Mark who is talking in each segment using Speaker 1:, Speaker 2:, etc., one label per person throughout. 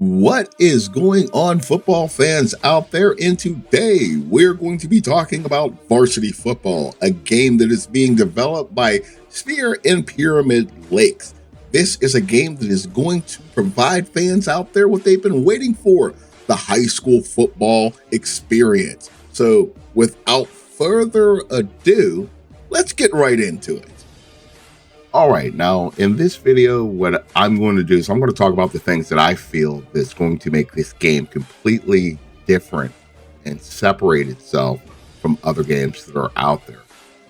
Speaker 1: What is going on, football fans out there? And today we're going to be talking about varsity football, a game that is being developed by Spear and Pyramid Lakes. This is a game that is going to provide fans out there what they've been waiting for, the high school football experience. So without further ado, let's get right into it. All right, now in this video, what I'm going to do is I'm going to talk about the things that I feel that's going to make this game completely different and separate itself from other games that are out there.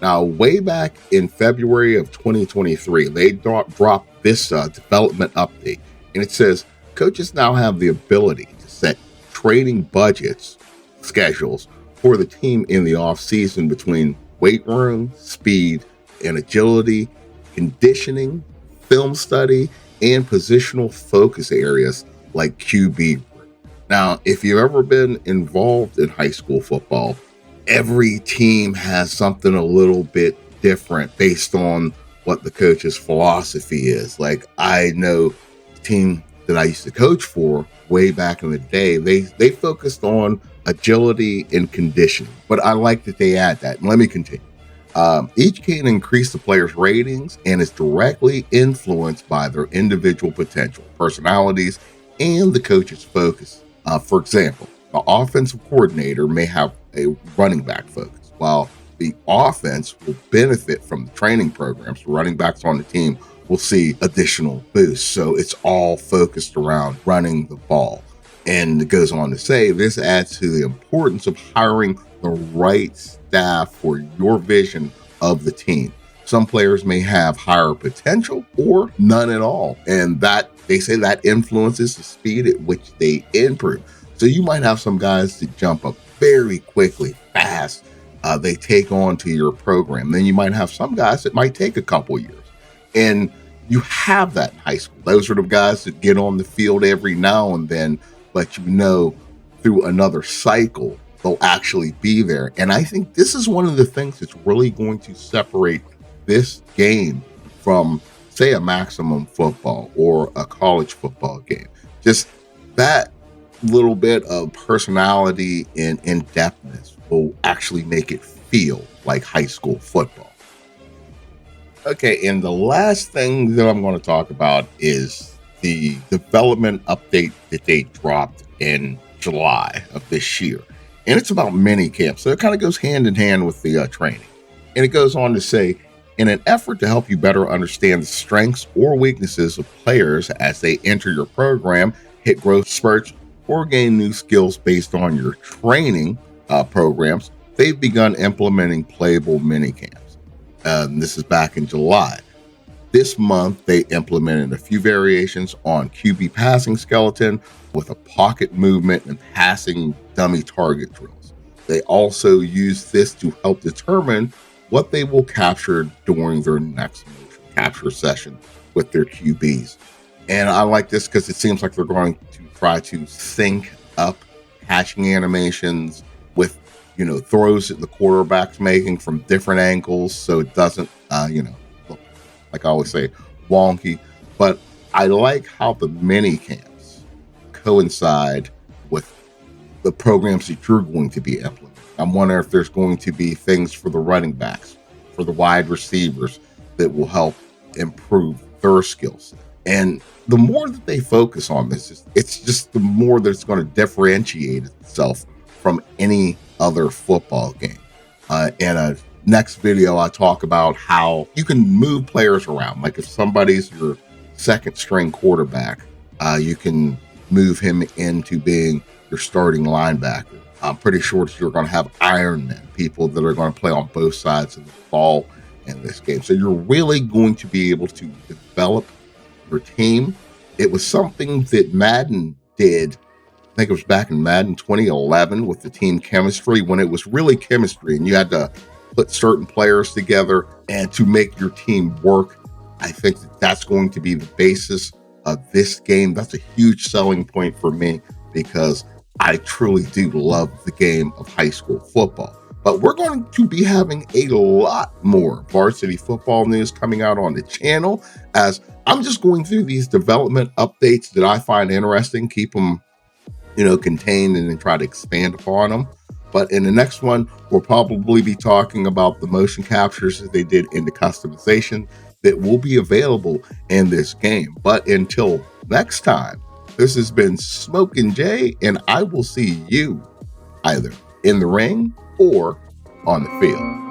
Speaker 1: Now, way back in February of 2023, they dropped this development update, and it says coaches now have the ability to set training budgets, schedules for the team in the off season between weight room, speed, and agility, conditioning, film study, and positional focus areas like QB. Now, if you've ever been involved in high school football, every team has something a little bit different based on what the coach's philosophy is. Like, I know the team that I used to coach for way back in the day, they focused on agility and conditioning, but I like that they add that. And let me continue. Each can increase the player's ratings and is directly influenced by their individual potential, personalities, and the coach's focus. For example, the offensive coordinator may have a running back focus, while the offense will benefit from the training programs. The running backs on the team will see additional boosts. So it's all focused around running the ball. And it goes on to say this adds to the importance of hiring the right staff for your vision of the team. Some players may have higher potential or none at all, and that they say that influences the speed at which they improve. So you might have some guys that jump up very quickly, fast. They take on to your program. Then you might have some guys that might take a couple years, and you have that in high school. Those are the guys that get on the field every now and then, but through another cycle, they'll actually be there. And I think this is one of the things that's really going to separate this game from, say, a maximum football or a college football game. Just that little bit of personality and in-depthness will actually make it feel like high school football. Okay, and the last thing that I'm going to talk about is the development update that they dropped in July of this year. And it's about mini camps. So it kind of goes hand in hand with the training. And it goes on to say, in an effort to help you better understand the strengths or weaknesses of players as they enter your program, hit growth spurts, or gain new skills based on your training programs, they've begun implementing playable mini camps. This is back in July. This month, they implemented a few variations on QB passing skeleton with a pocket movement and passing dummy target drills. They also use this to help determine what they will capture during their next motion capture session with their QBs. And I like this because it seems like they're going to try to sync up catching animations with, throws that the quarterback's making from different angles, so it doesn't, look, like I always say, wonky. But I like how the mini camps coincide with the programs that you're going to be implementing. I'm wondering if there's going to be things for the running backs, for the wide receivers that will help improve their skill set. And the more that they focus on this, it's just the more that it's going to differentiate itself from any other football game. In a next video, I talk about how you can move players around. Like if somebody's your second string quarterback, you can move him into being your starting linebacker. I'm pretty sure that you're going to have Ironmen, people that are going to play on both sides of the ball in this game. So you're really going to be able to develop your team. It was something that Madden did. I think it was back in Madden 2011 with the team chemistry, when it was really chemistry and you had to put certain players together and to make your team work. I think that that's going to be the basis of this game. That's a huge selling point for me because I truly do love the game of high school football. But we're going to be having a lot more varsity football news coming out on the channel, as I'm just going through these development updates that I find interesting, keep them, contained, and then try to expand upon them. But in the next one, we'll probably be talking about the motion captures that they did in the customization that will be available in this game. But until next time, this has been Smokin' Jay, and I will see you either in the ring or on the field.